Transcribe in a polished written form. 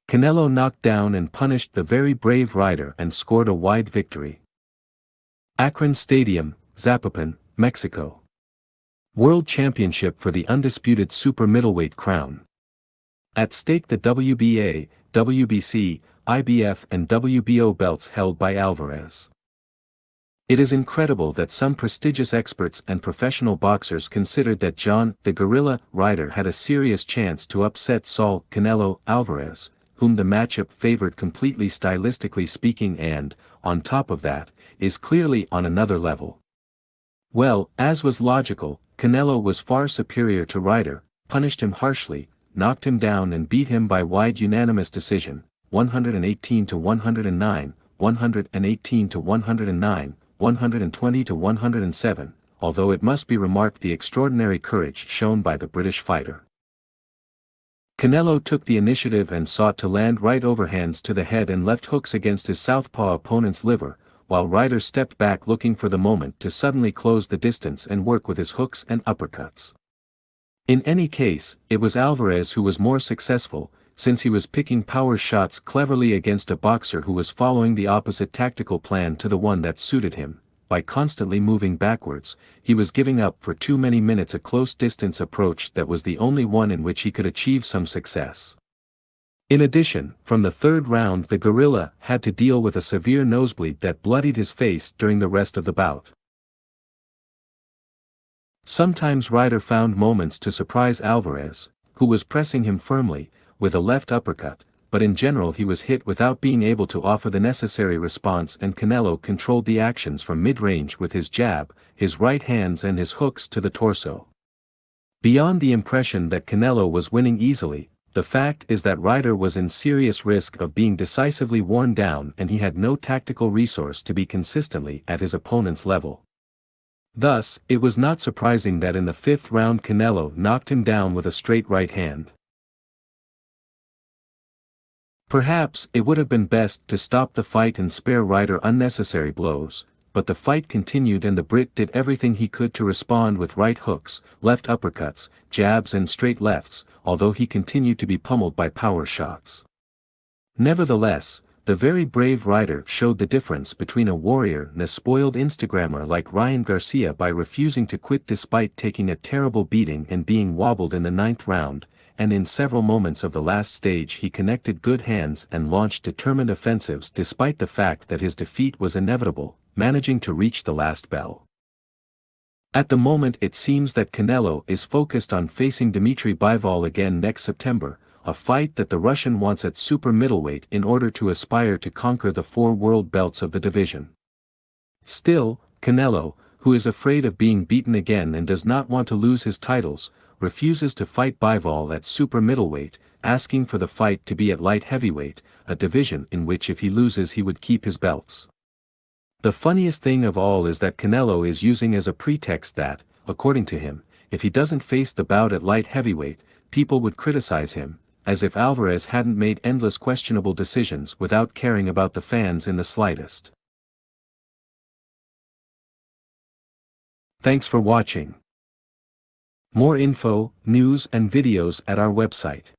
Canelo knocked down and punished the very brave Ryder and scored a wide victory. Akron Stadium, Zapopan, Mexico. World Championship for the undisputed super middleweight crown. At stake the WBA, WBC, IBF and WBO belts held by Alvarez. It is incredible that some prestigious experts and professional boxers considered that John the Gorilla Ryder had a serious chance to upset Saul Canelo Alvarez, whom the matchup favored completely stylistically speaking and, on top of that, is clearly on another level. Well, as was logical, Canelo was far superior to Ryder, punished him harshly, knocked him down and beat him by wide unanimous decision, 118-109, 118-109, 120-107, although it must be remarked the extraordinary courage shown by the British fighter. Canelo took the initiative and sought to land right overhands to the head and left hooks against his southpaw opponent's liver, while Ryder stepped back looking for the moment to suddenly close the distance and work with his hooks and uppercuts. In any case, it was Alvarez who was more successful, since he was picking power shots cleverly against a boxer who was following the opposite tactical plan to the one that suited him. By constantly moving backwards, he was giving up for too many minutes a close-distance approach that was the only one in which he could achieve some success. In addition, from the third round the gorilla had to deal with a severe nosebleed that bloodied his face during the rest of the bout. Sometimes Ryder found moments to surprise Alvarez, who was pressing him firmly, with a left uppercut, but in general he was hit without being able to offer the necessary response, and Canelo controlled the actions from mid-range with his jab, his right hands and his hooks to the torso. Beyond the impression that Canelo was winning easily, the fact is that Ryder was in serious risk of being decisively worn down and he had no tactical resource to be consistently at his opponent's level. Thus, it was not surprising that in the fifth round Canelo knocked him down with a straight right hand. Perhaps it would have been best to stop the fight and spare Ryder unnecessary blows, but the fight continued and the Brit did everything he could to respond with right hooks, left uppercuts, jabs and straight lefts, although he continued to be pummeled by power shots. Nevertheless, the very brave Ryder showed the difference between a warrior and a spoiled Instagrammer like Ryan Garcia by refusing to quit despite taking a terrible beating and being wobbled in the ninth round, and in several moments of the last stage he connected good hands and launched determined offensives despite the fact that his defeat was inevitable, managing to reach the last bell. At the moment it seems that Canelo is focused on facing Dmitry Bivol again next September, a fight that the Russian wants at super middleweight in order to aspire to conquer the 4 world belts of the division. Still, Canelo, who is afraid of being beaten again and does not want to lose his titles, refuses to fight Bivol at super middleweight, asking for the fight to be at light heavyweight, a division in which if he loses he would keep his belts. The funniest thing of all is that Canelo is using as a pretext that, according to him, if he doesn't face the bout at light heavyweight, people would criticize him, as if Alvarez hadn't made endless questionable decisions without caring about the fans in the slightest. Thanks for watching. More info, news and videos at our website.